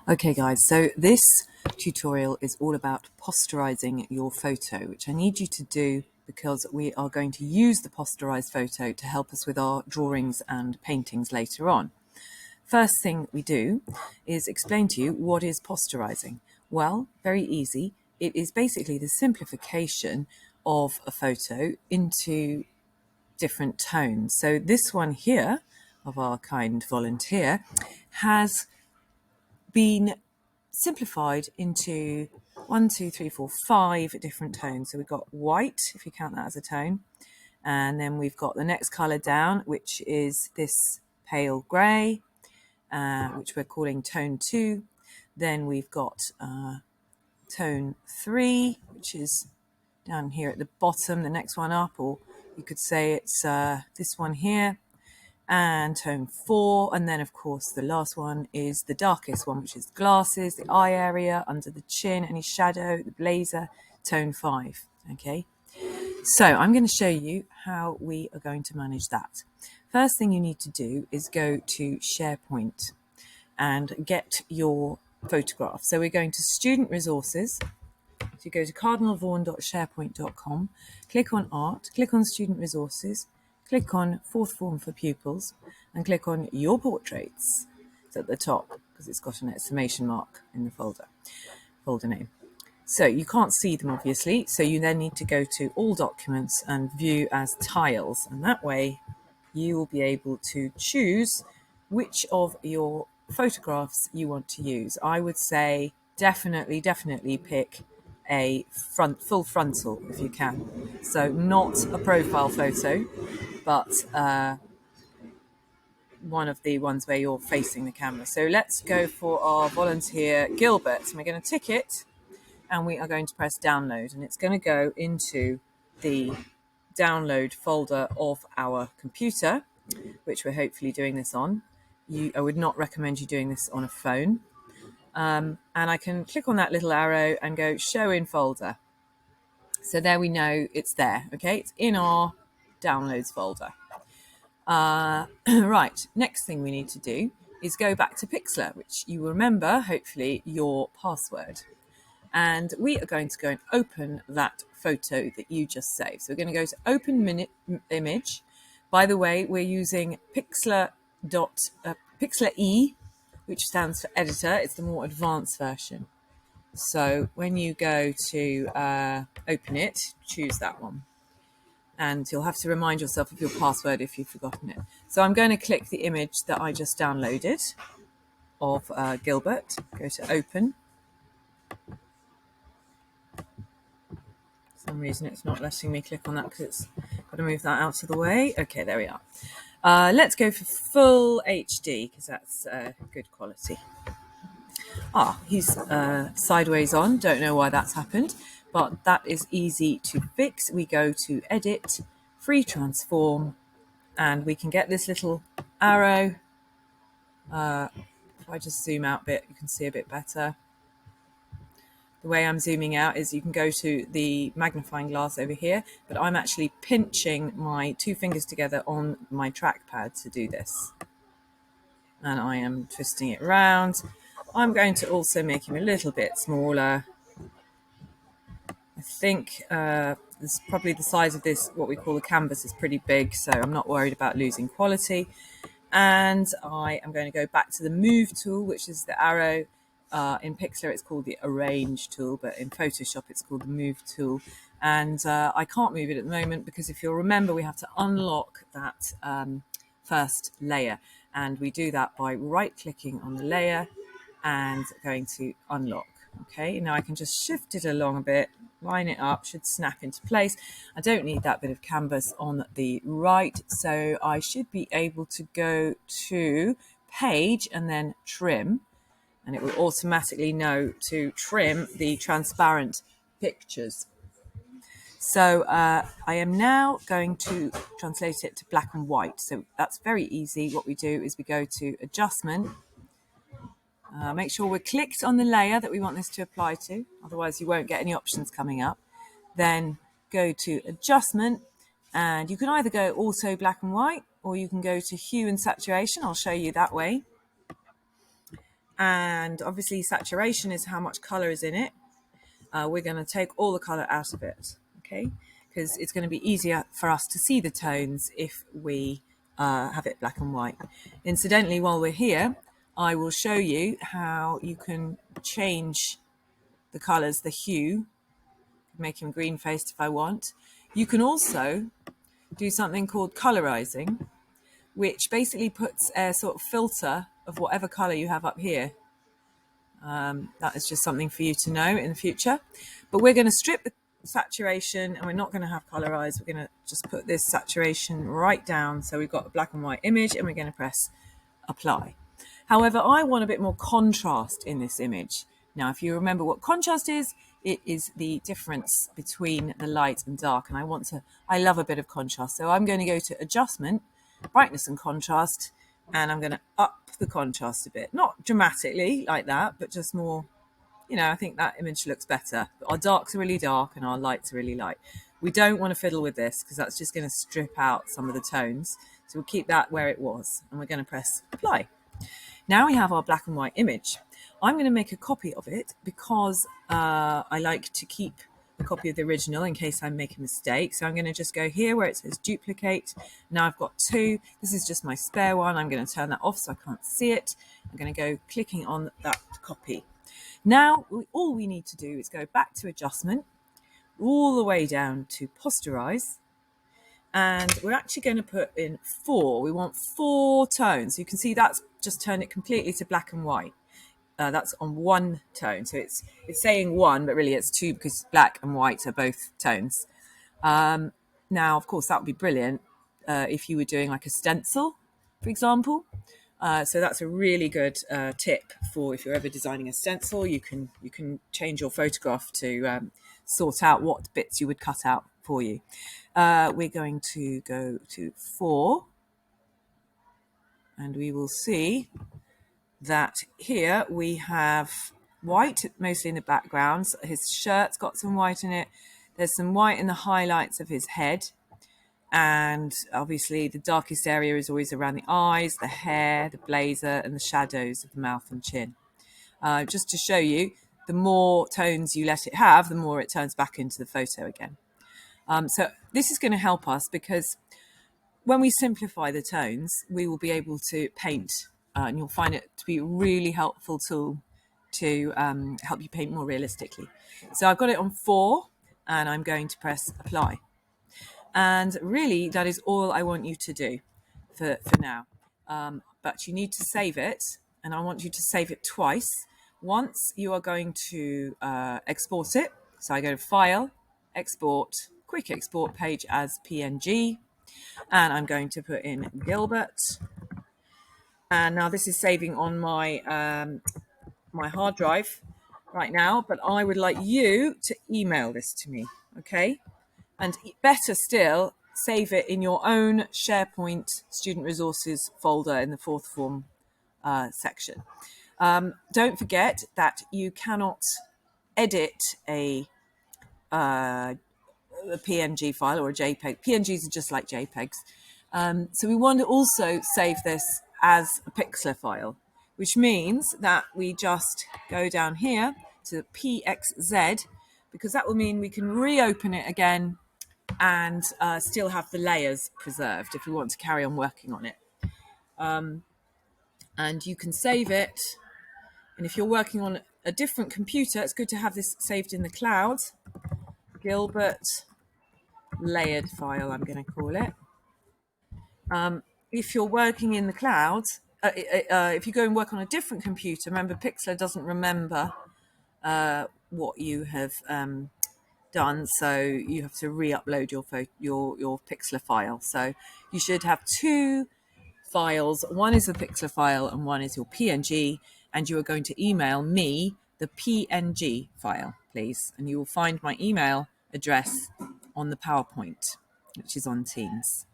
Okay guys, so this tutorial is all about posterizing your photo, which I need you to do because we are going to use the posterized photo to help us with our drawings and paintings later on. First thing we do is explain to you what is posterizing. Well, very easy. It is basically the simplification of a photo into different tones. So this one here of our kind volunteer has been simplified into 5 different tones. So we've got white, if you count that as a tone, and then we've got the next colour down, which is this pale grey, which we're calling tone 2. Then we've got tone 3, which is down here at the bottom, the next one up, or you could say it's this one here, and tone 4, and then of course the last one is the darkest one, which is glasses, the eye area, under the chin, any shadow, the blazer, tone 5. Okay, so I'm going to show you how we are going to manage that. First thing you need to do is go to SharePoint and get your photograph. So we're going to Student Resources. So you go to cardinalvaughan.sharepoint.com, click on Art, click on Student Resources, click on Fourth Form for Pupils, and click on Your Portraits. It's at the top because it's got an exclamation mark in the folder name. So you can't see them obviously, so you then need to go to All Documents and View as Tiles, and that way you will be able to choose which of your photographs you want to use. I would say definitely pick a full frontal if you can. So not a profile photo, but one of the ones where you're facing the camera. So let's go for our volunteer Gilbert, and we're going to tick it, and we are going to press download, and it's going to go into the download folder of our computer, which we're hopefully doing this on. I would not recommend you doing this on a phone. And I can click on that little arrow and go show in folder. So there we know it's there. Okay, it's in our downloads folder. Right, next thing we need to do is go back to Pixlr, which you remember, hopefully, your password. And we are going to go and open that photo that you just saved. So we're going to go to open image. By the way, we're using Pixlr E, which stands for editor. It's the more advanced version. So when you go to open it, choose that one. And you'll have to remind yourself of your password if you've forgotten it. So I'm going to click the image that I just downloaded of Gilbert. Go to open. For some reason it's not letting me click on that because it's got to move that out of the way. Okay, there we are. Let's go for full HD because that's good quality. He's sideways on. Don't know why that's happened, but that is easy to fix. We go to Edit, Free Transform, and we can get this little arrow. If I just zoom out a bit, you can see a bit better. The way I'm zooming out is you can go to the magnifying glass over here, but I'm actually pinching my 2 fingers together on my trackpad to do this. And I am twisting it around. I'm going to also make him a little bit smaller. I think this probably the size of this, what we call the canvas, is pretty big, so I'm not worried about losing quality. And I am going to go back to the Move tool, which is the arrow. In Pixlr, it's called the Arrange tool, but in Photoshop, it's called the Move tool. And I can't move it at the moment because if you'll remember, we have to unlock that first layer. And we do that by right-clicking on the layer and going to unlock. Okay, now I can just shift it along a bit, line it up, should snap into place. I don't need that bit of canvas on the right, so I should be able to go to Page and then Trim, and it will automatically know to trim the transparent pictures. So I am now going to translate it to black and white. So that's very easy. What we do is we go to Adjustment. Make sure we're clicked on the layer that we want this to apply to, otherwise you won't get any options coming up. Then go to Adjustment, and you can either go Auto Black and White, or you can go to Hue and Saturation. I'll show you that way. and obviously saturation is how much color is in it. We're going to take all the color out of it, okay? Because it's going to be easier for us to see the tones if we have it black and white. Incidentally, while we're here, I will show you how you can change the colors, the hue, make him green faced if I want. You can also do something called colorizing, which basically puts a sort of filter of whatever color you have up here. That is just something for you to know in the future. But we're going to strip the saturation, and we're not going to have colorize. We're going to just put this saturation right down. So we've got a black and white image, and we're going to press apply. However, I want a bit more contrast in this image. Now, if you remember what contrast is, it is the difference between the light and dark. And I love a bit of contrast. So I'm going to go to adjustment, brightness and contrast, and I'm going to up the contrast a bit. Not dramatically like that, but just more, I think that image looks better. Our darks are really dark and our lights are really light. We don't want to fiddle with this because that's just going to strip out some of the tones. So we'll keep that where it was, and we're going to press apply. Now we have our black and white image. I'm going to make a copy of it because I like to keep a copy of the original in case I make a mistake. So I'm going to just go here where it says duplicate. Now I've got two. This is just my spare one. I'm going to turn that off so I can't see it. I'm going to go clicking on that copy. Now all we need to do is go back to adjustment, all the way down to posterize. And we're actually going to put in 4. We want 4 tones. You can see that's just turned it completely to black and white. That's on 1 tone. So it's saying 1, but really it's 2 because black and white are both tones. Now, of course, that would be brilliant if you were doing like a stencil, for example. So that's a really good tip for if you're ever designing a stencil. You can change your photograph to sort out what bits you would cut out for you. We're going to go to 4, and we will see that here we have white mostly in the background. His shirt's got some white in it. There's some white in the highlights of his head, and obviously the darkest area is always around the eyes, the hair, the blazer, and the shadows of the mouth and chin. Just to show you, the more tones you let it have, the more it turns back into the photo again. So this is going to help us because when we simplify the tones, we will be able to paint, and you'll find it to be a really helpful tool to help you paint more realistically. So I've got it on 4, and I'm going to press apply. And really, that is all I want you to do for now. But you need to save it, and I want you to save it twice. Once you are going to export it. So I go to File, Export, Quick Export Page as PNG. And I'm going to put in Gilbert. And now this is saving on my my hard drive right now, but I would like you to email this to me, okay? And better still, save it in your own SharePoint Student Resources folder in the 4th form section. Don't forget that you cannot edit a PNG file or a JPEG. PNGs are just like JPEGs. So we want to also save this as a pixel file, which means that we just go down here to PXZ, because that will mean we can reopen it again and still have the layers preserved if we want to carry on working on it. And you can save it. And if you're working on a different computer, it's good to have this saved in the cloud. Gilbert layered file, I'm going to call it. If you're working in the cloud, if you go and work on a different computer, remember Pixlr doesn't remember what you have done, so you have to re-upload your Pixlr file. So you should have 2 files. One is the Pixlr file and one is your PNG, and you are going to email me the PNG file, please. And you will find my email address on the PowerPoint, which is on Teams.